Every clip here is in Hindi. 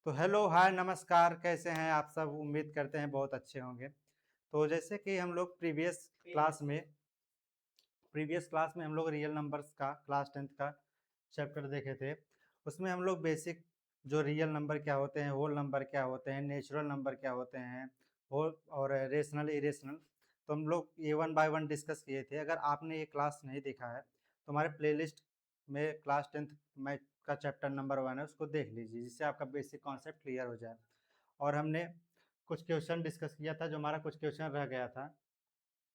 तो हेलो हाय नमस्कार, कैसे हैं आप सब? उम्मीद करते हैं बहुत अच्छे होंगे। तो जैसे कि हम लोग प्रीवियस क्लास में हम लोग रियल नंबर्स का क्लास 10th का चैप्टर देखे थे। उसमें हम लोग बेसिक जो रियल नंबर क्या होते हैं, होल नंबर क्या होते हैं, नेचुरल नंबर क्या होते हैं, होल और रेशनल इरेशनल, तो हम लोग ये वन बाय वन डिस्कस किए थे। अगर आपने ये क्लास नहीं देखा है तो हमारे प्लेलिस्ट में क्लास 10th मैथ का चैप्टर नंबर 1 है, उसको देख लीजिए, जिससे आपका बेसिक कॉन्सेप्ट क्लियर हो जाए। और हमने कुछ क्वेश्चन डिस्कस किया था, जो हमारा कुछ क्वेश्चन रह गया था,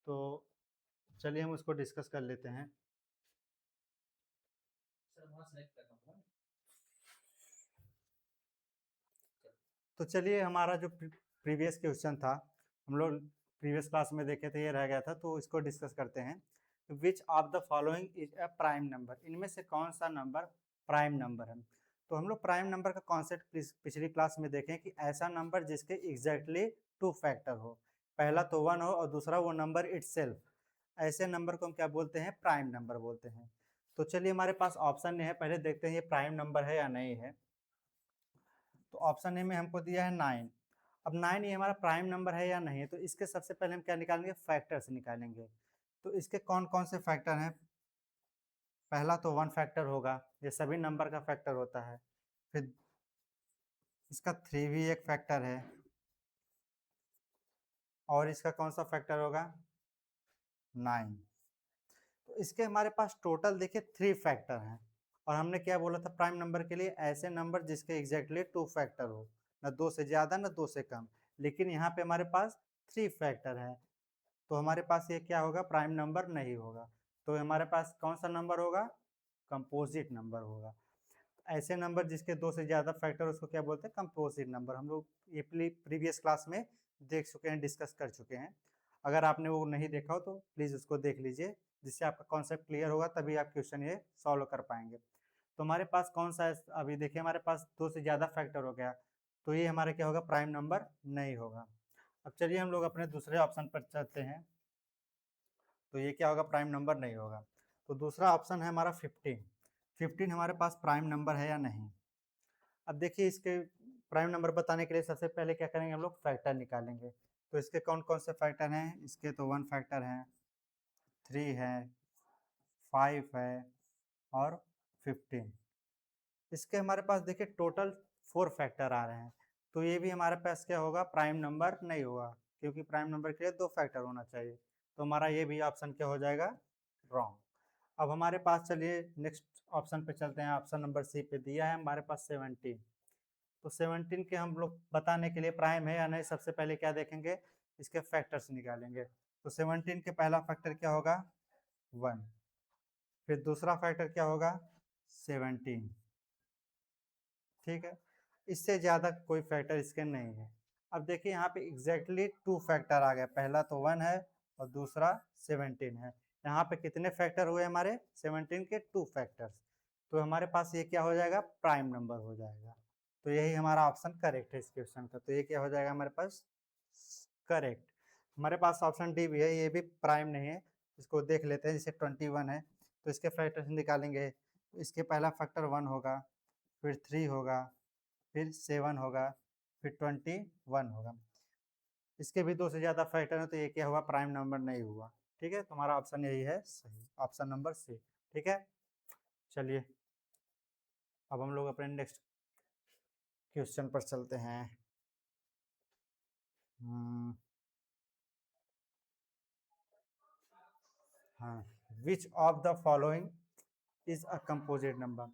तो चलिए हम उसको डिस्कस कर लेते हैं। तो चलिए, हमारा जो प्रीवियस क्वेश्चन था, हम लोग प्रीवियस क्लास में देखे थे, ये रह गया था, तो इसको डिस्कस करते हैं। Which of the following is a prime number? इनमें से कौन सा नंबर प्राइम नंबर है? तो हम लोग प्राइम नंबर का कॉन्सेप्ट पिछली क्लास में देखें कि ऐसा नंबर जिसके एग्जैक्टली टू फैक्टर हो, पहला तो 1 हो और दूसरा वो नंबर इटसेल्फ, ऐसे नंबर को हम क्या बोलते हैं? प्राइम नंबर बोलते हैं। तो चलिए, हमारे पास ऑप्शन है, पहले देखते हैं ये प्राइम नंबर है या नहीं है। तो ऑप्शन ए में हमको दिया है 9। अब 9 ये हमारा प्राइम नंबर है या नहीं है, तो इसके सबसे पहले हम क्या निकालेंगे? फैक्टर्स निकालेंगे। तो इसके कौन कौन से फैक्टर हैं? पहला तो 1 फैक्टर होगा, ये सभी नंबर का फैक्टर होता है। फिर इसका 3 भी एक फैक्टर है, और इसका कौन सा फैक्टर होगा? 9। तो इसके हमारे पास टोटल देखिए 3 फैक्टर हैं। और हमने क्या बोला था प्राइम नंबर के लिए? ऐसे नंबर जिसके एग्जैक्टली 2 फैक्टर हो, न 2 से ज़्यादा न 2 से कम। लेकिन यहाँ पे हमारे पास 3 फैक्टर हैं, तो हमारे पास ये क्या होगा? प्राइम नंबर नहीं होगा। तो हमारे पास कौन सा नंबर होगा? कंपोजिट नंबर होगा। ऐसे नंबर जिसके 2 से ज़्यादा फैक्टर, उसको क्या बोलते हैं? Composite number. हम लोग ये प्रीवियस क्लास में देख चुके हैं, डिस्कस कर चुके हैं। अगर आपने वो नहीं देखा हो तो प्लीज़ उसको देख लीजिए, जिससे आपका कॉन्सेप्ट क्लियर होगा, तभी आप क्वेश्चन ये सॉल्व कर पाएंगे। तो हमारे पास कौन सा है? अभी देखिए, हमारे पास 2 से ज़्यादा फैक्टर हो गया, तो ये हमारा क्या होगा? प्राइम नंबर नहीं होगा। अब चलिए हम लोग अपने दूसरे ऑप्शन पर चलते हैं। तो ये क्या होगा? प्राइम नंबर नहीं होगा। तो दूसरा ऑप्शन है हमारा 15। 15 हमारे पास प्राइम नंबर है या नहीं? अब देखिए, इसके प्राइम नंबर बताने के लिए सबसे पहले क्या करेंगे? हम लोग फैक्टर निकालेंगे। तो इसके कौन कौन से फैक्टर हैं? इसके तो 1 फैक्टर हैं, 3 है, 5 है और 15। इसके हमारे पास देखिए टोटल 4 फैक्टर आ रहे हैं। तो ये भी हमारे पास क्या होगा? प्राइम नंबर नहीं होगा, क्योंकि प्राइम नंबर के लिए 2 फैक्टर होना चाहिए। तो हमारा ये भी ऑप्शन क्या हो जाएगा? रॉन्ग। अब हमारे पास चलिए नेक्स्ट ऑप्शन पे चलते हैं। ऑप्शन नंबर सी पे दिया है हमारे पास 17। तो 17 के हम लोग बताने के लिए प्राइम है या नहीं, सबसे पहले क्या देखेंगे? इसके फैक्टर्स निकालेंगे। तो 17 के पहला फैक्टर क्या होगा? 1। फिर दूसरा फैक्टर क्या होगा? 17। ठीक है, इससे ज़्यादा कोई फैक्टर इसके नहीं है। अब देखिए, यहाँ पे एग्जैक्टली 2 फैक्टर आ गया, पहला तो 1 है और दूसरा 17 है। यहाँ पे कितने फैक्टर हुए हमारे? 17 के 2 फैक्टर्स। तो हमारे पास ये क्या हो जाएगा? प्राइम नंबर हो जाएगा। तो यही हमारा ऑप्शन करेक्ट है इस क्वेश्चन का। तो ये क्या हो जाएगा हमारे पास? करेक्ट। हमारे पास ऑप्शन डी भी है, ये भी प्राइम नहीं है। इसको देख लेते हैं। जैसे 21 है, तो इसके फैक्टर्स निकालेंगे। तो इसके पहला फैक्टर 1 होगा, फिर 3 होगा, फिर 7 होगा, फिर 21 होगा। इसके भी 2 से ज़्यादा फैक्टर हैं, तो ये क्या हुआ? प्राइम नंबर नहीं हुआ। ठीक है, तुम्हारा ऑप्शन यही है सही, ऑप्शन नंबर सी। ठीक है, चलिए अब हम लोग अपने नेक्स्ट क्वेश्चन पर चलते हैं। हम्म, हाँ, which of the following is a composite number?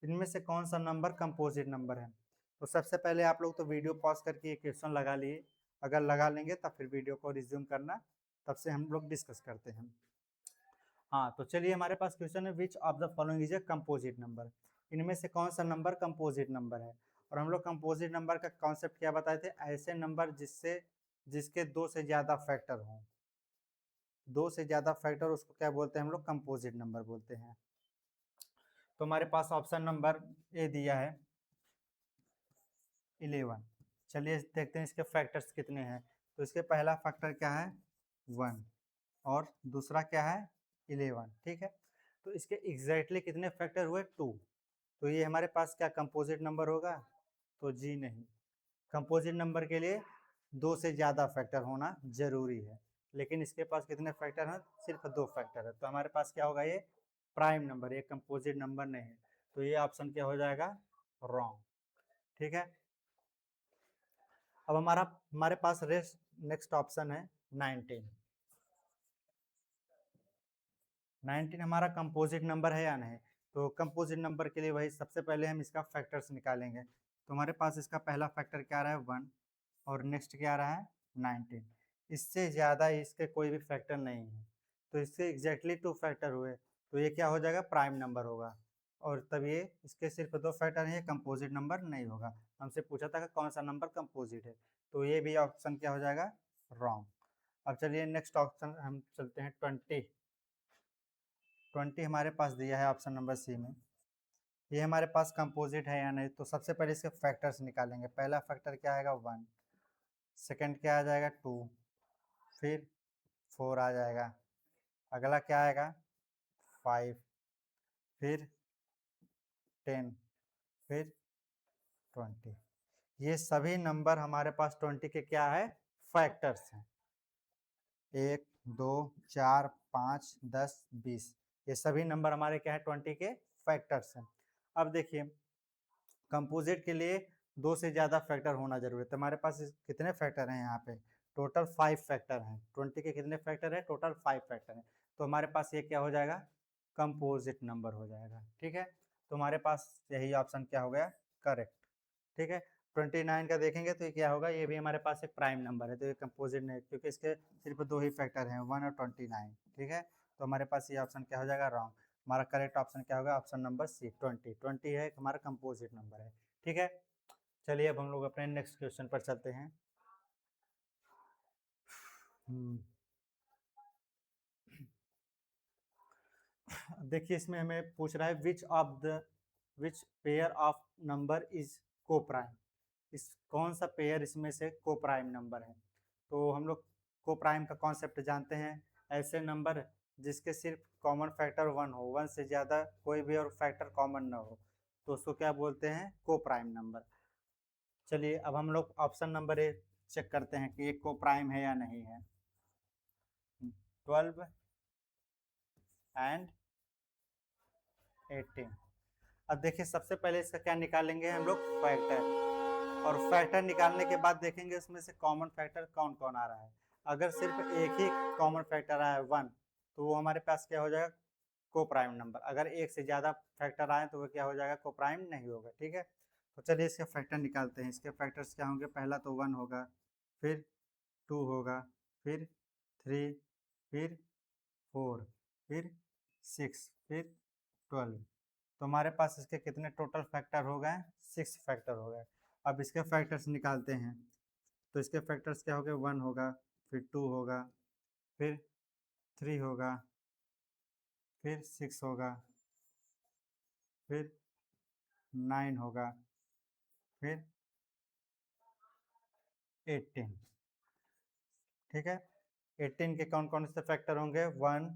इनमें से कौन सा नंबर कंपोजिट नंबर है? तो सबसे पहले आप लोग तो वीडियो पॉज करके ये क्वेश्चन लगा लिए। अगर लगा लेंगे तब फिर वीडियो को रिज्यूम करना, तब से हम लोग डिस्कस करते हैं। हाँ, तो चलिए, हमारे पास क्वेश्चन है which of the following is a composite number? इनमें से कौन सा नंबर कंपोजिट नंबर है? और हम लोग कंपोजिट नंबर का कॉन्सेप्ट क्या बताए थे? ऐसे नंबर जिसके 2 से ज़्यादा फैक्टर हों। 2 से ज़्यादा फैक्टर, उसको क्या बोलते हैं हम लोग? कंपोजिट नंबर बोलते हैं। तो हमारे पास ऑप्शन नंबर ए दिया है 11। चलिए देखते हैं इसके फैक्टर्स कितने हैं। तो इसके पहला फैक्टर क्या है? 1। और दूसरा क्या है? 11। ठीक है, तो इसके एग्जैक्टली कितने फैक्टर हुए? 2। तो ये हमारे पास क्या कंपोजिट नंबर होगा? तो जी नहीं। कंपोजिट नंबर के लिए 2 से ज़्यादा फैक्टर होना जरूरी है, लेकिन इसके पास कितने फैक्टर हैं? सिर्फ 2 फैक्टर है। तो हमारे पास क्या होगा? ये प्राइम नंबर, ये कंपोजिट नंबर नहीं है। तो ये ऑप्शन क्या हो जाएगा? रॉन्ग। ठीक है। अब हमारे पास नेक्स्ट ऑप्शन है 19। 19 हमारा कंपोजिट नंबर है या नहीं? तो कंपोजिट नंबर के लिए वही सबसे पहले हम इसका फैक्टर्स निकालेंगे। तो हमारे पास इसका पहला फैक्टर क्या आ रहा है? 1, और नेक्स्ट क्या आ रहा है? 19। इससे ज़्यादा इसके कोई भी फैक्टर नहीं है, तो इससे एग्जैक्टली 2 फैक्टर हुए, तो ये क्या हो जाएगा? प्राइम नंबर होगा। और तब ये इसके सिर्फ 2 फैक्टर हैं, ये कंपोजिट नंबर नहीं होगा। हमसे पूछा था कि कौन सा नंबर कंपोजिट है, तो ये भी ऑप्शन क्या हो जाएगा? रॉन्ग। अब चलिए नेक्स्ट ऑप्शन हम चलते हैं 20। 20 हमारे पास दिया है ऑप्शन नंबर सी में। ये हमारे पास कंपोजिट है या नहीं? तो सबसे पहले इसके फैक्टर्स निकालेंगे। पहला फैक्टर क्या आएगा? 1। सेकंड क्या आ जाएगा? 2। फिर 4 आ जाएगा। अगला क्या आएगा? 5। फिर 10। फिर 20। ये सभी नंबर हमारे पास 20 के क्या है? फैक्टर्स हैं। 1, 2, 4, 5, 10, 20। ये सभी नंबर हमारे क्या है? 20 के फैक्टर्स हैं। अब देखिए, कंपोजिट के लिए 2 से ज़्यादा फैक्टर होना जरूरी है। तो हमारे पास कितने फैक्टर हैं यहाँ पे? टोटल 5 फैक्टर हैं। 20 के कितने फैक्टर है? टोटल 5 फैक्टर हैं। तो हमारे पास ये क्या हो जाएगा? कंपोजिट नंबर हो जाएगा। ठीक है। तो हमारे पास यही ऑप्शन क्या हो गया? करेक्ट। ठीक है। 29 का देखेंगे तो ये क्या होगा? ये भी हमारे पास एक प्राइम नंबर है, तो ये कंपोजिट नहीं, क्योंकि इसके सिर्फ 2 ही फैक्टर हैं, 1 और 29। ठीक है। तो हमारे पास ये ऑप्शन क्या हो जाएगा? रॉन्ग। हमारा करेक्ट ऑप्शन क्या होगा? Option number C, 20। 20 है हमारा कंपोजिट नंबर है। ठीक है। चलिए अब हम लोग अपने नेक्स्ट क्वेश्चन पर चलते हैं। देखिए, इसमें हमें पूछ रहा है which pair of number is को प्राइम। इस कौन सा पेयर इसमें से को प्राइम नंबर है? तो हम लोग को प्राइम का कॉन्सेप्ट जानते हैं। ऐसे नंबर जिसके सिर्फ कॉमन फैक्टर 1 हो, 1 से ज़्यादा कोई भी और फैक्टर कॉमन ना हो, तो उसको क्या बोलते हैं? को प्राइम नंबर। चलिए अब हम लोग ऑप्शन नंबर ए चेक करते हैं कि एक को प्राइम है या नहीं है। 12 एंड 18। अब देखिए, सबसे पहले इसका क्या निकालेंगे हम लोग? फैक्टर। और फैक्टर निकालने के बाद देखेंगे उसमें से कॉमन फैक्टर कौन कौन आ रहा है। अगर सिर्फ एक ही कॉमन फैक्टर आया है 1, तो वो हमारे पास क्या हो जाएगा? को प्राइम नंबर। अगर एक से ज़्यादा फैक्टर आए तो वो क्या हो जाएगा? को प्राइम नहीं होगा। ठीक है। तो चलिए इसके फैक्टर निकालते हैं। इसके फैक्टर्स क्या होंगे? पहला तो 1 होगा, फिर 2 होगा, फिर 3, फिर 4, फिर 6, फिर 12। तो हमारे पास इसके कितने टोटल फैक्टर हो गए? 6 फैक्टर हो गए। अब इसके फैक्टर्स निकालते हैं। तो इसके फैक्टर्स क्या हो गए? 1 होगा, फिर 2 होगा, फिर 3 होगा, फिर 6 होगा, फिर 9 होगा, फिर 18। ठीक है। 18 के कौन कौन से फैक्टर होंगे? 1,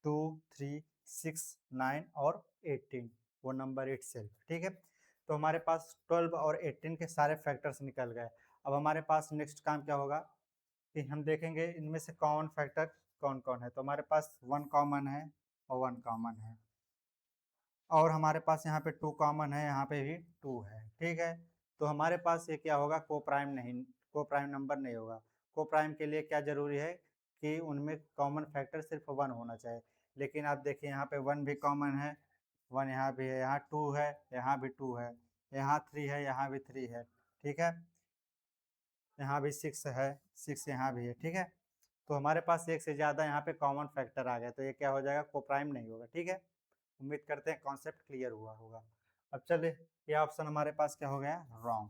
2, 3, 6, 9 और 18, वो नंबर इटसेल्फ। ठीक है। तो हमारे पास 12 और 18 के सारे फैक्टर्स निकल गए। अब हमारे पास नेक्स्ट काम क्या होगा कि हम देखेंगे इनमें से कॉमन फैक्टर कौन कौन है। तो हमारे पास 1 कॉमन है और 1 कॉमन है, और हमारे पास यहाँ पे 2 कॉमन है, यहाँ पे भी 2 है। ठीक है। तो हमारे पास ये क्या होगा? को प्राइम नहीं, को प्राइम नंबर नहीं होगा। को प्राइम के लिए क्या जरूरी है कि उनमें कॉमन फैक्टर सिर्फ 1 होना चाहिए। लेकिन आप देखिए, यहाँ पे 1 भी कॉमन है, 1 यहाँ भी है, यहाँ 2 है, यहाँ भी 2 है, यहाँ 3 है, यहाँ भी 3 है। ठीक है। यहाँ भी 6 है, 6 यहाँ भी है। ठीक है। तो हमारे पास एक से ज़्यादा यहाँ पे कॉमन फैक्टर आ गया, तो ये क्या हो जाएगा? को प्राइम नहीं होगा। ठीक है। उम्मीद करते हैं कॉन्सेप्ट क्लियर हुआ होगा। अब चलिए, ये ऑप्शन हमारे पास क्या हो गया? रॉन्ग।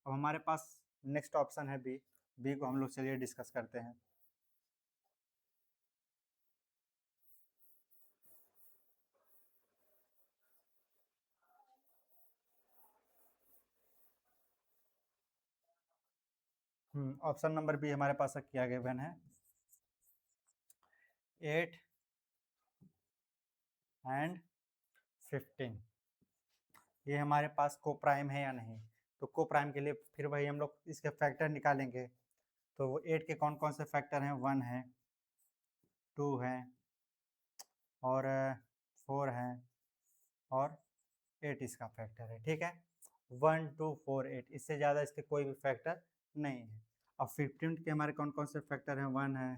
अब हमारे पास नेक्स्ट ऑप्शन है बी। बी को हम लोग चलिए डिस्कस करते हैं। ऑप्शन नंबर बी हमारे पास क्या गिवन है? 8 एंड 15। ये हमारे पास को प्राइम है या नहीं? तो को प्राइम के लिए फिर वही हम लोग इसके फैक्टर निकालेंगे। तो वो 8 के कौन कौन से फैक्टर हैं, 1 है, 2 है और 4 है और 8 इसका फैक्टर है। ठीक है, 1 2 4 8, इससे ज़्यादा इसके कोई भी फैक्टर नहीं है। अब 15 के हमारे कौन कौन से फैक्टर हैं, 1 है,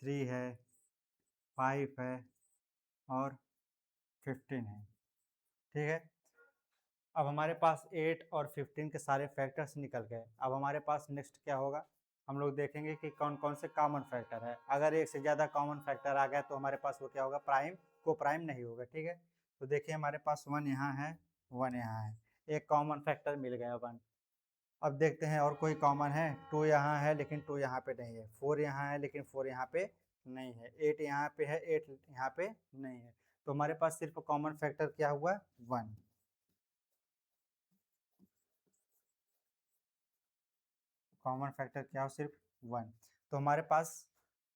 3 है, 5 है और 15 है। ठीक है, अब हमारे पास 8 और 15 के सारे फैक्टर्स निकल गए। अब हमारे पास नेक्स्ट क्या होगा, हम लोग देखेंगे कि कौन कौन से कॉमन फैक्टर है। अगर एक से ज़्यादा कॉमन फैक्टर आ गया तो हमारे पास वो क्या होगा, प्राइम को प्राइम नहीं होगा। ठीक है, तो देखिए हमारे पास 1 यहाँ है, 1 यहाँ है, एक कॉमन फैक्टर मिल गया 1। अब देखते हैं और कोई कॉमन है, 2 यहाँ है लेकिन 2 यहाँ पे नहीं है, 4 यहाँ है लेकिन 4 यहाँ पे नहीं है, 8 यहाँ पे है, 8 यहाँ पे नहीं है। तो हमारे पास सिर्फ कॉमन फैक्टर क्या हुआ, 1। कॉमन फैक्टर क्या हो, सिर्फ 1। तो हमारे पास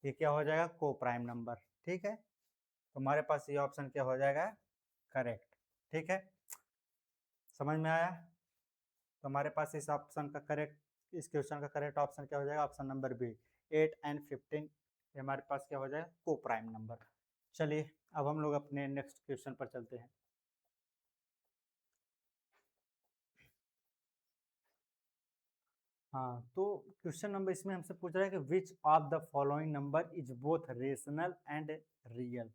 ये क्या हो जाएगा, को प्राइम नंबर। ठीक है, तो हमारे पास ये ऑप्शन क्या हो जाएगा, करेक्ट। ठीक है, समझ में आया। तो हमारे पास इस ऑप्शन का करेक्ट, इस क्वेश्चन का करेक्ट ऑप्शन क्या हो जाएगा, ऑप्शन नंबर बी, 8 एंड 15 ये हमारे पास क्या हो जाएगा, को प्राइम नंबर। चलिए अब हम लोग अपने नेक्स्ट क्वेश्चन पर चलते हैं। हाँ, तो क्वेश्चन नंबर इसमें हमसे पूछ रहा है कि which of the following number is both rational and real.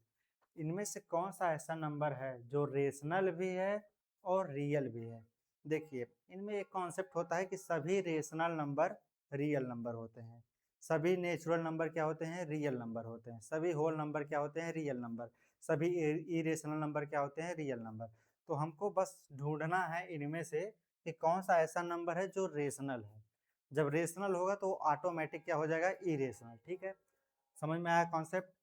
इनमें से कौन सा ऐसा नंबर है जो रेशनल भी है और रियल भी है। देखिए इनमें एक कॉन्सेप्ट होता है कि सभी रेशनल नंबर रियल नंबर होते हैं, सभी नेचुरल नंबर क्या होते हैं, रियल नंबर होते हैं, सभी होल नंबर क्या होते हैं, रियल नंबर, सभी इरेशनल नंबर क्या होते हैं, रियल नंबर। तो हमको बस ढूंढना है इनमें से कि कौन सा ऐसा नंबर है जो रेशनल है। जब रेशनल होगा तो ऑटोमेटिक क्या हो जाएगा, इरेशनल। ठीक है, समझ में आया कॉन्सेप्ट।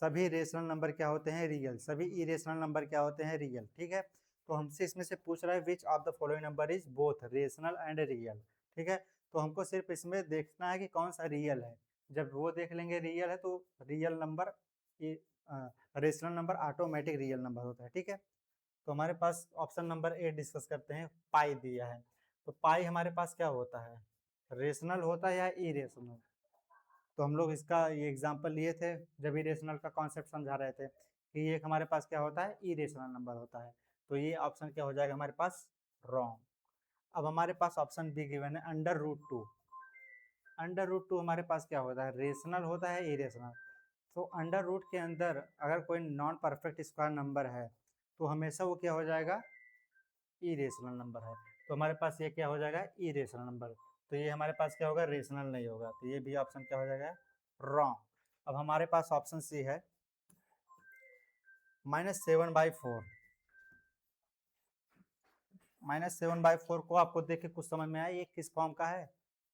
सभी रेशनल नंबर क्या होते हैं, रियल, सभी इरेशनल नंबर क्या होते हैं, रियल। ठीक है, तो हमसे इसमें से पूछ रहा है which of the following number is both rational and real. ठीक है, तो हमको सिर्फ इसमें देखना है कि कौन सा रियल है। जब वो देख लेंगे रियल है तो real number, rational number automatic real number होता है। ठीक है, तो हमारे पास ऑप्शन नंबर ए डिस्कस करते हैं। पाई दिया है, तो पाई हमारे पास क्या होता है, रेशनल होता है या इरेशनल। तो हम लोग इसका ये एग्जांपल लिए थे जब इरेशनल का कॉन्सेप्ट समझा रहे थे कि ये हमारे पास क्या होता है, इरेशनल नंबर होता है। तो ये ऑप्शन क्या हो जाएगा हमारे पास, रॉन्ग। अब हमारे पास ऑप्शन बी गिवन है, अंडर रूट 2। अंडर रूट 2 हमारे पास क्या होता है, रेशनल होता है, इरेशनल। तो अंडर रूट के अंदर अगर कोई नॉन परफेक्ट स्क्वायर नंबर है तो हमेशा वो क्या हो जाएगा, इरेशनल नंबर है। तो हमारे पास ये क्या हो जाएगा, इरेशनल नंबर। तो ये हमारे पास क्या होगा, रेशनल नहीं होगा। तो ये भी ऑप्शन क्या हो जाएगा, रॉन्ग। अब हमारे पास ऑप्शन सी है, -7/4। -7/4 को आपको देख के कुछ समझ में आया ये किस फॉर्म का है,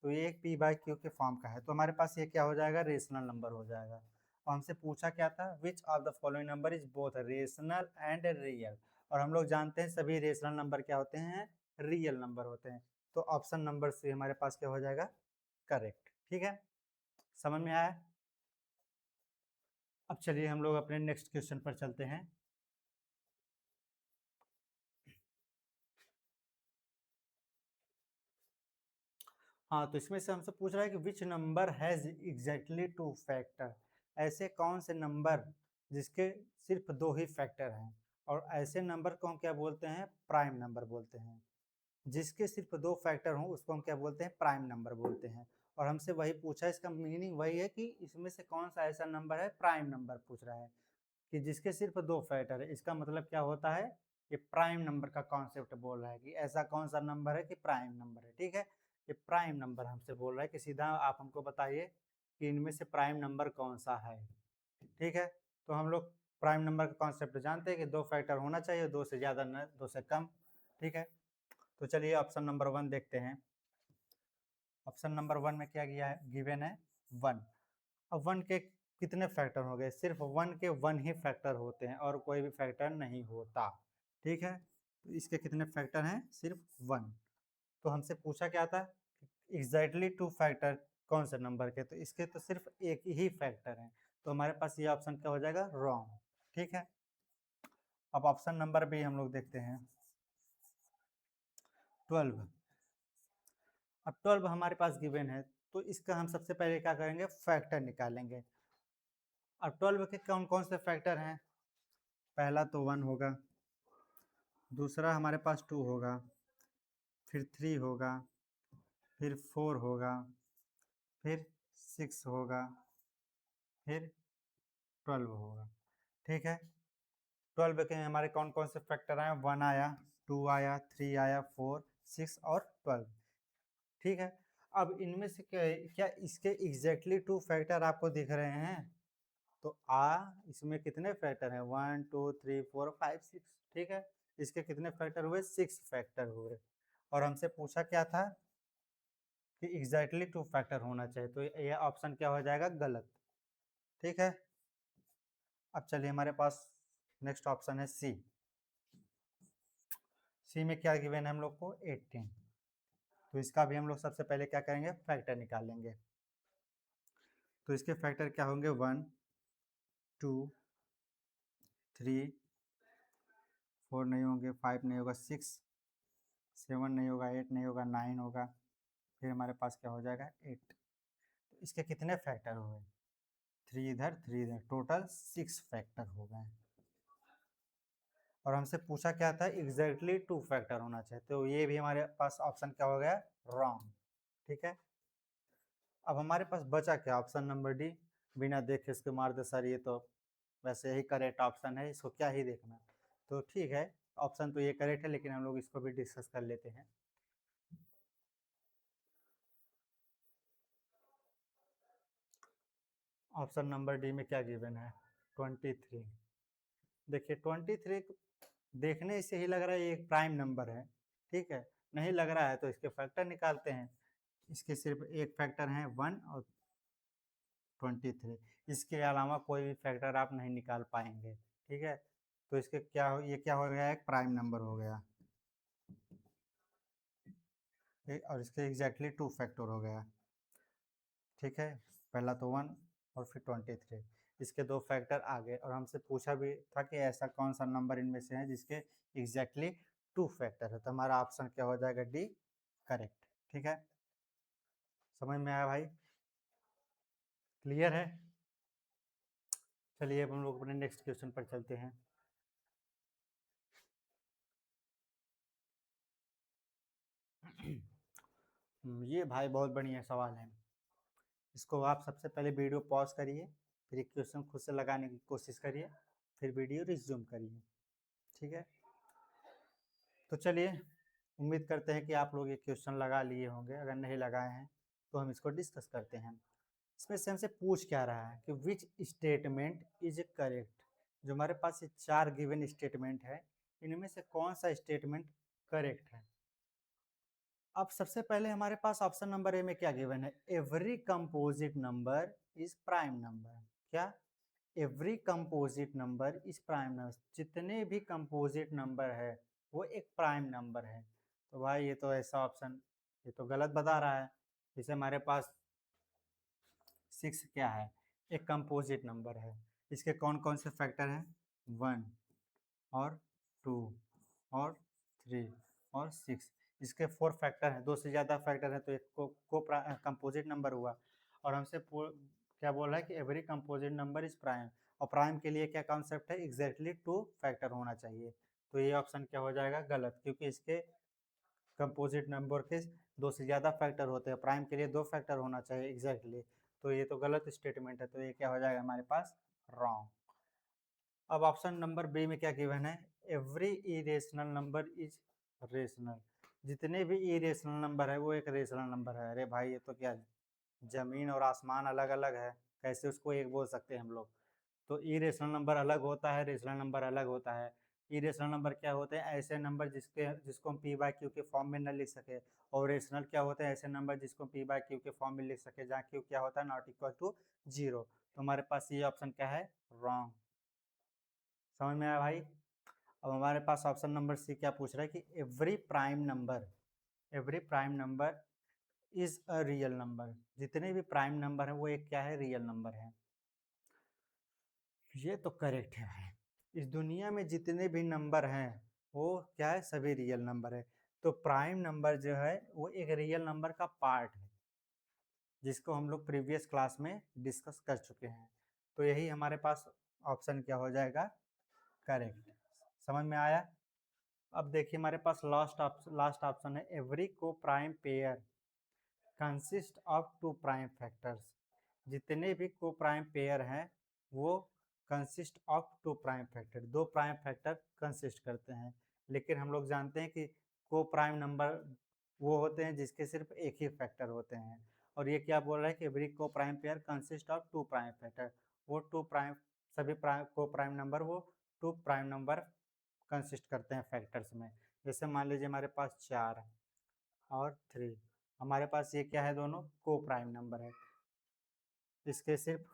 तो ये एक p/q के फॉर्म का है। तो हमारे पास ये क्या हो जाएगा, रेशनल नंबर हो जाएगा। और हमसे पूछा क्या था, which of the following number is both rational and real. और हम लोग जानते हैं सभी रेशनल नंबर क्या होते हैं, रियल नंबर होते हैं। तो ऑप्शन नंबर सी हमारे पास क्या हो जाएगा, करेक्ट। ठीक है, समझ में आया। अब चलिए हम लोग अपने नेक्स्ट क्वेश्चन पर चलते हैं। हाँ, तो इसमें से हमसे पूछ रहा है कि which number has exactly 2 factor. ऐसे कौन से नंबर जिसके सिर्फ 2 ही फैक्टर हैं, और ऐसे नंबर को हम क्या बोलते हैं, प्राइम नंबर बोलते हैं। जिसके सिर्फ 2 फैक्टर हों उसको हम क्या बोलते हैं, प्राइम नंबर बोलते हैं। और हमसे वही पूछा है, इसका मीनिंग वही है कि इसमें से कौन सा ऐसा नंबर है, प्राइम नंबर पूछ रहा है कि जिसके सिर्फ 2 फैक्टर है। इसका मतलब क्या होता है, ये प्राइम नंबर का कॉन्सेप्ट बोल रहा है कि ऐसा कौन सा नंबर है कि प्राइम नंबर है। ठीक है, ये प्राइम नंबर हमसे बोल रहा है कि सीधा आप हमको बताइए कि इनमें से प्राइम नंबर कौन सा है। ठीक है, तो हम लोग प्राइम नंबर का कॉन्सेप्ट जानते हैं कि 2 फैक्टर होना चाहिए, 2 से ज़्यादा न 2 से कम। ठीक है, तो चलिए ऑप्शन नंबर 1 देखते हैं। ऑप्शन नंबर 1 में क्या गया है, गिवन है 1। अब 1 के कितने फैक्टर हो गए, सिर्फ 1 के 1 ही फैक्टर होते हैं और कोई भी फैक्टर नहीं होता। ठीक है, तो इसके कितने फैक्टर हैं, सिर्फ 1। तो हमसे पूछा क्या था, एग्जैक्टली 2 फैक्टर कौन से नंबर के, तो इसके तो सिर्फ एक ही फैक्टर है। तो हमारे पास ये ऑप्शन क्या हो जाएगा, रॉन्ग। ठीक है, अब ऑप्शन नंबर बी हम लोग देखते हैं, 12। अब 12 हमारे पास गिवन है, तो इसका हम सबसे पहले क्या करेंगे, फैक्टर निकालेंगे। अब 12 के कौन कौन से फैक्टर हैं, पहला तो 1 होगा, दूसरा हमारे पास 2 होगा, फिर 3 होगा, फिर 4 होगा, फिर 6 होगा, फिर 12 होगा। ठीक है, 12 के हमारे कौन कौन से फैक्टर आए, 1 आया, 2 आया, 3 आया, 4, 6 और 12। ठीक है, अब इनमें से क्या इसके एग्जैक्टली 2 फैक्टर आपको दिख रहे हैं, तो इसमें कितने फैक्टर हैं, 1 2 3 4 5 6। ठीक है, इसके कितने फैक्टर हुए, 6 फैक्टर हुए, और हमसे पूछा क्या था कि एग्जैक्टली 2 फैक्टर होना चाहिए, तो ये ऑप्शन क्या हो जाएगा, गलत। ठीक है, अब चलिए हमारे पास नेक्स्ट ऑप्शन है सी। सी में क्या गिवन है हम लोग को, 18। तो इसका भी हम लोग सबसे पहले क्या करेंगे, फैक्टर निकालेंगे। तो इसके फैक्टर क्या होंगे, 1 2 3 4 नहीं होंगे, 5 नहीं होगा, 6 7 नहीं होगा, 8 नहीं होगा, 9 होगा, फिर हमारे पास क्या हो जाएगा, 8। तो इसके कितने फैक्टर हुए, 3 इधर 3 इधर, टोटल 6 फैक्टर हो गए। और हमसे पूछा क्या था, एग्जैक्टली 2 फैक्टर होना चाहिए, तो ये भी हमारे पास ऑप्शन क्या हो गया, रॉन्ग। ठीक है, अब हमारे पास बचा क्या, ऑप्शन नंबर डी। बिना देखे इसके मार दे सर, ये तो वैसे यही करेक्ट ऑप्शन है, इसको क्या ही देखना। तो ठीक है, ऑप्शन तो ये करेक्ट है, लेकिन हम लोग इसको भी डिस्कस कर लेते हैं। ऑप्शन नंबर डी में क्या गिवन है, 23। देखिए 23 देखने से ही लग रहा है ये एक प्राइम नंबर है। ठीक है, नहीं लग रहा है तो इसके फैक्टर निकालते हैं। इसके सिर्फ एक फैक्टर है 1 और 23, इसके अलावा कोई भी फैक्टर आप नहीं निकाल पाएंगे। ठीक है, तो इसके क्या हो, ये क्या हो गया, एक प्राइम नंबर हो गया। और इसके एग्जैक्टली 2 फैक्टर हो गया। ठीक है, पहला तो 1 और फिर 23, इसके 2 फैक्टर आ गए, और हमसे पूछा भी था कि ऐसा कौन सा नंबर इनमें से है जिसके एग्जैक्टली 2 फैक्टर है, तो हमारा ऑप्शन क्या हो जाएगा, डी करेक्ट। ठीक है, समझ में आया भाई, क्लियर है। चलिए अब हम लोग अपने नेक्स्ट क्वेश्चन पर चलते हैं। ये भाई बहुत बढ़िया सवाल है, इसको आप सबसे पहले वीडियो पॉज करिए, फिर एक क्वेश्चन खुद से लगाने की कोशिश करिए, फिर वीडियो रिज्यूम करिए। ठीक है, तो चलिए उम्मीद करते हैं कि आप लोग ये क्वेश्चन लगा लिए होंगे, अगर नहीं लगाए हैं तो हम इसको डिस्कस करते हैं। इसमें से हमसे पूछ क्या रहा है कि विच स्टेटमेंट इज करेक्ट। जो हमारे पास ये 4 गिवन स्टेटमेंट है, इनमें से कौन सा स्टेटमेंट करेक्ट है। अब सबसे पहले हमारे पास ऑप्शन नंबर ए में क्या गिवन है, every composite number is prime number. क्या, every composite number is prime number, जितने भी कंपोजिट नंबर है वो एक प्राइम नंबर है। तो भाई ये तो ऐसा ऑप्शन, ये तो गलत बता रहा है। जैसे हमारे पास 6 क्या है, एक कंपोजिट नंबर है, इसके कौन कौन से फैक्टर हैं, 1 और 2 और 3 और 6, इसके 4 फैक्टर हैं, 2 से ज़्यादा फैक्टर है तो एक को कंपोजिट नंबर हुआ। और हमसे क्या बोल रहा है कि every composite number is prime, और प्राइम के लिए क्या कॉन्सेप्ट है, एग्जैक्टली 2 फैक्टर होना चाहिए। तो ये ऑप्शन क्या हो जाएगा, गलत, क्योंकि इसके कंपोजिट नंबर के 2 से ज़्यादा फैक्टर होते हैं, प्राइम के लिए 2 फैक्टर होना चाहिए एग्जैक्टली। तो ये तो गलत स्टेटमेंट है, तो ये क्या हो जाएगा हमारे पास, रॉन्ग। अब ऑप्शन नंबर बी में क्या गिवन है, every irrational number is rational, जितने भी इरेशनल नंबर है वो एक रेशनल नंबर है। अरे भाई ये तो क्या, जमीन और आसमान अलग अलग है, कैसे उसको एक बोल सकते हैं हम लोग। तो इरेशनल नंबर अलग होता है, रेशनल नंबर अलग होता है। इरेशनल नंबर क्या होते हैं, ऐसे नंबर जिसको हम पी बाई क्यू के फॉर्म में न लिख सके, और रेशनल क्या होते हैं, ऐसे नंबर जिसको पी बाई क्यू के फॉर्म में लिख सके, जहाँ क्यू क्या होता है, नॉट इक्वल टू 0। तो हमारे पास ये ऑप्शन क्या है, रॉन्ग। समझ में आया भाई। अब हमारे पास ऑप्शन नंबर सी क्या पूछ रहा है कि every prime number is a real number, जितने भी प्राइम नंबर है वो एक क्या है, रियल नंबर है। ये तो करेक्ट है भाई, इस दुनिया में जितने भी नंबर हैं वो क्या है, सभी रियल नंबर है। तो प्राइम नंबर जो है वो एक रियल नंबर का पार्ट है, जिसको हम लोग प्रीवियस क्लास में डिस्कस कर चुके हैं। तो यही हमारे पास ऑप्शन क्या हो जाएगा, करेक्ट। समझ में आया? अब देखिए हमारे पास लास्ट ऑप्शन है, एवरी को prime pair consist of two prime factors. जितने भी को प्राइम पेयर हैं वो consist of two prime factor, दो प्राइम फैक्टर कंसिस्ट करते हैं। लेकिन हम लोग जानते हैं कि को प्राइम नंबर वो होते हैं जिसके सिर्फ एक ही फैक्टर होते हैं। और ये क्या बोल रहा है कि एवरी को prime pair consist of two prime factor, वो टू प्राइम सभी प्राइम को प्राइम नंबर वो टू प्राइम नंबर कंसिस्ट करते हैं फैक्टर्स में। जैसे मान लीजिए हमारे पास 4 और 3, हमारे पास ये क्या है, दोनों को प्राइम नंबर है। इसके सिर्फ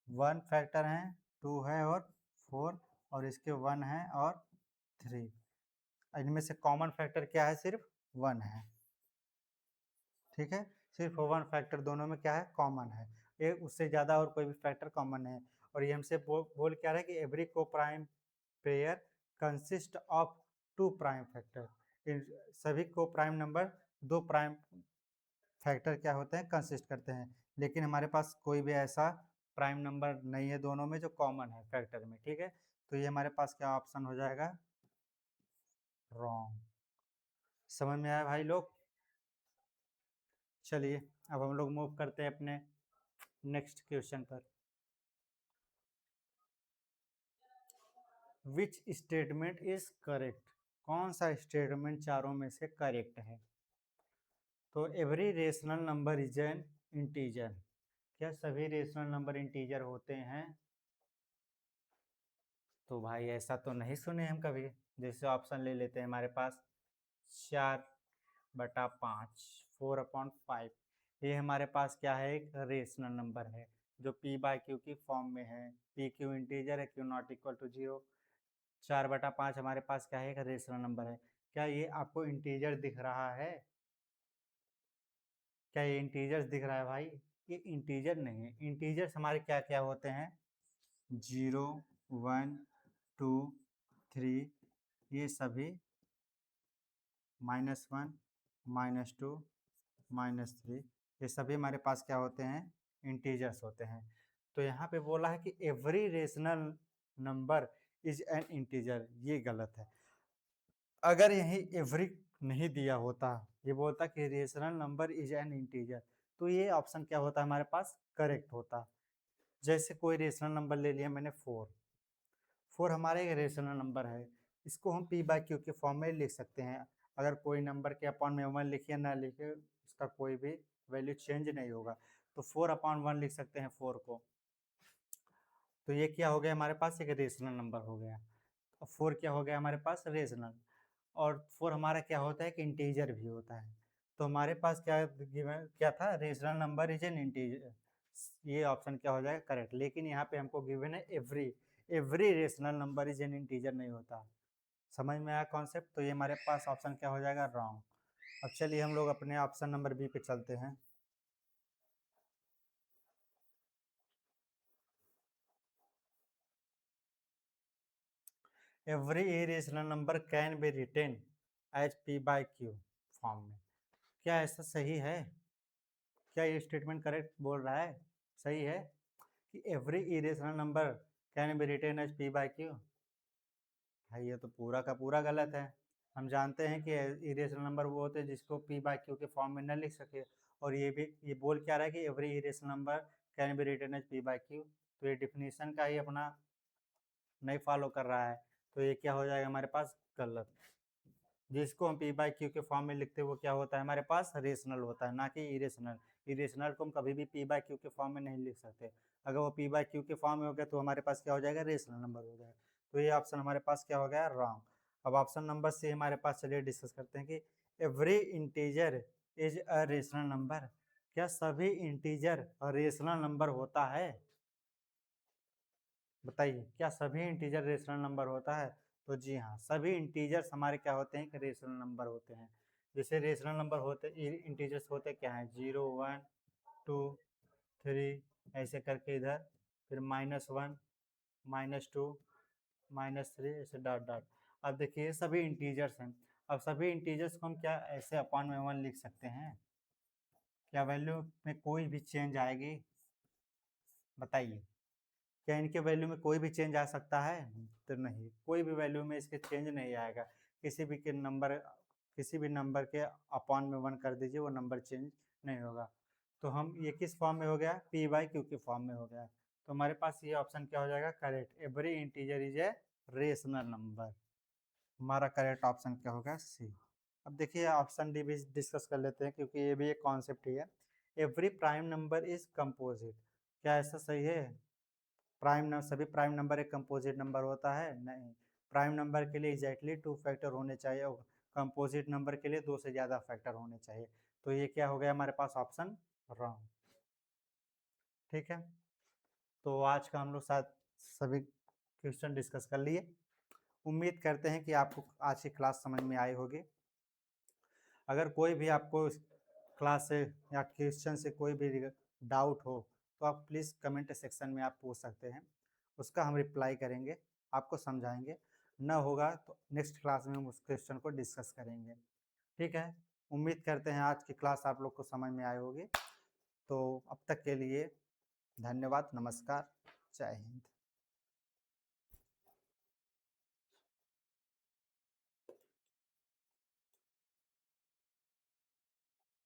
1 फैक्टर हैं, 2 है और 4, और इसके 1 है और 3। इनमें से कॉमन फैक्टर क्या है, सिर्फ 1 है। ठीक है, सिर्फ 1 फैक्टर दोनों में क्या है, कॉमन है। ये उससे ज़्यादा और कोई भी फैक्टर कॉमन नहीं है। और ये हमसे बोल क्या रहा है कि एवरी को prime pair consist of two prime factor. इन सभी को प्राइम नंबर दो प्राइम फैक्टर क्या होते हैं, कंसिस्ट करते हैं। लेकिन हमारे पास कोई भी ऐसा प्राइम नंबर नहीं है दोनों में जो कॉमन है फैक्टर में। ठीक है, तो ये हमारे पास क्या ऑप्शन हो जाएगा, रॉन्ग। समझ में आया भाई लोग? चलिए अब हम लोग मूव करते हैं अपने नेक्स्ट क्वेश्चन पर। Which statement is correct? कौन सा स्टेटमेंट चारों में से करेक्ट है? तो every rational number is an integer. क्या सभी रेशनल नंबर इंटीजर होते हैं? तो भाई ऐसा तो नहीं सुने हम कभी। जैसे ऑप्शन ले लेते हैं हमारे पास 4/5, 4/5। ये हमारे पास क्या है, एक रेशनल नंबर है जो p/q की फॉर्म में है। p q इंटीजर है, q नॉट इक्वल टू 0। 4/5 हमारे पास क्या है, एक रेशनल नंबर है। क्या ये आपको इंटीजर दिख रहा है? क्या ये इंटीजर्स दिख रहा है भाई? ये इंटीजर नहीं है। इंटीजर्स हमारे क्या क्या होते हैं, 0, 1, 2, 3, ये सभी -1, -2, -3, ये सभी हमारे पास क्या होते हैं, इंटीजर्स होते हैं। तो यहाँ पे बोला है कि every rational number is an integer, ये गलत है। अगर यही एवरी नहीं दिया होता, ये बोलता कि rational number is an integer, तो ये ऑप्शन क्या होता हमारे पास, करेक्ट होता। जैसे कोई रेशनल नंबर ले लिया मैंने 4, 4 हमारा एक रेशनल नंबर है। इसको हम p/q के फॉर्म में लिख सकते हैं। अगर कोई नंबर के अपॉन में 1 लिखिए ना लिखे, उसका कोई भी वैल्यू चेंज नहीं होगा। तो 4/1 लिख सकते हैं 4 को। तो ये क्या हो गया हमारे पास, एक रेशनल नंबर हो गया। और 4 क्या हो गया हमारे पास, रेशनल। और 4 हमारा क्या होता है, कि इंटीजर भी होता है। तो हमारे पास क्या गिवन क्या था, rational number is an integer. ये ऑप्शन क्या हो जाएगा, करेक्ट। लेकिन यहाँ पे हमको गिवन है every, every rational number is an integer नहीं होता। समझ में आया कॉन्सेप्ट? तो ये हमारे पास ऑप्शन क्या हो जाएगा, रॉन्ग। अब चलिए हम लोग अपने ऑप्शन नंबर बी पे चलते हैं। Every irrational number can be written as p/q form में। क्या ऐसा सही है? क्या ये स्टेटमेंट करेक्ट बोल रहा है, सही है कि every irrational number can be written as p/q? भाई ये तो पूरा का पूरा गलत है। हम जानते हैं कि इरेशनल नंबर वो होते हैं जिसको p/q के फॉर्म में न लिख सके। और ये भी ये बोल क्या रहा है कि every irrational number can be written as p/q। तो ये डिफिनीशन का ही अपना नहीं फॉलो कर रहा है। तो ये क्या हो जाएगा हमारे पास, गलत। जिसको हम p/q के फॉर्म में लिखते हैं वो क्या होता है हमारे पास, रेशनल होता है, ना कि इरेशनल। इरेशनल को हम कभी भी p/q के फॉर्म में नहीं लिख सकते। अगर वो p/q के फॉर्म में हो गया तो हमारे पास क्या हो जाएगा, रेशनल नंबर हो जाएगा। तो ये ऑप्शन हमारे पास क्या हो गया, रॉन्ग। अब ऑप्शन नंबर सी हमारे पास, चलिए डिस्कस करते हैं कि every integer is a rational number. क्या सभी इंटीजर रेशनल नंबर होता है? बताइए, क्या सभी इंटीजर रेशनल नंबर होता है? तो जी हाँ, सभी इंटीजर्स हमारे क्या होते हैं, कि रेशनल नंबर होते हैं। जैसे रेशनल नंबर होते इंटीजर्स होते क्या हैं, 0, 1, 2, 3, ऐसे करके इधर, फिर -1, -2, -3, ऐसे डॉट डॉट। अब देखिए सभी इंटीजर्स हैं। अब सभी इंटीजर्स को हम क्या ऐसे अपॉन में 1 लिख सकते हैं? क्या वैल्यू में कोई भी चेंज आएगी? बताइए, क्या इनके वैल्यू में कोई भी चेंज आ सकता है? तो नहीं, कोई भी वैल्यू में इसके चेंज नहीं आएगा। किसी भी नंबर के अपॉन में 1 कर दीजिए, वो नंबर चेंज नहीं होगा। तो हम ये किस फॉर्म में हो गया? पी बाई क्यू के फॉर्म में हो गया। तो हमारे पास ये ऑप्शन क्या हो जाएगा? Correct, every integer is a rational number. हमारा करेक्ट ऑप्शन क्या होगा? सी। अब देखिए ऑप्शन डी भी डिस्कस कर लेते हैं, क्योंकि ये भी एक कॉन्सेप्ट ही है। Every prime number is composite. क्या ऐसा सही है? सभी प्राइम नंबर एक कंपोजिट नंबर होता है? नहीं। प्राइम नंबर के लिए एग्जैक्टली 2 फैक्टर होने चाहिए और कंपोजिट नंबर के लिए 2 से ज़्यादा फैक्टर होने चाहिए। तो ये क्या हो गया हमारे पास? Option wrong. ठीक है, तो आज का हम लोग साथ सभी क्वेश्चन डिस्कस कर लिए। उम्मीद करते हैं कि आपको आज की क्लास समझ में आई होगी। अगर कोई भी आपको क्लास से या क्वेश्चन से कोई भी डाउट हो, तो आप प्लीज़ कमेंट सेक्शन में आप पूछ सकते हैं, उसका हम रिप्लाई करेंगे, आपको समझाएंगे। न होगा तो नेक्स्ट क्लास में हम उस क्वेश्चन को डिस्कस करेंगे। ठीक है, उम्मीद करते हैं आज की क्लास आप लोग को समझ में आई होगी। तो अब तक के लिए धन्यवाद, नमस्कार, जय हिंद।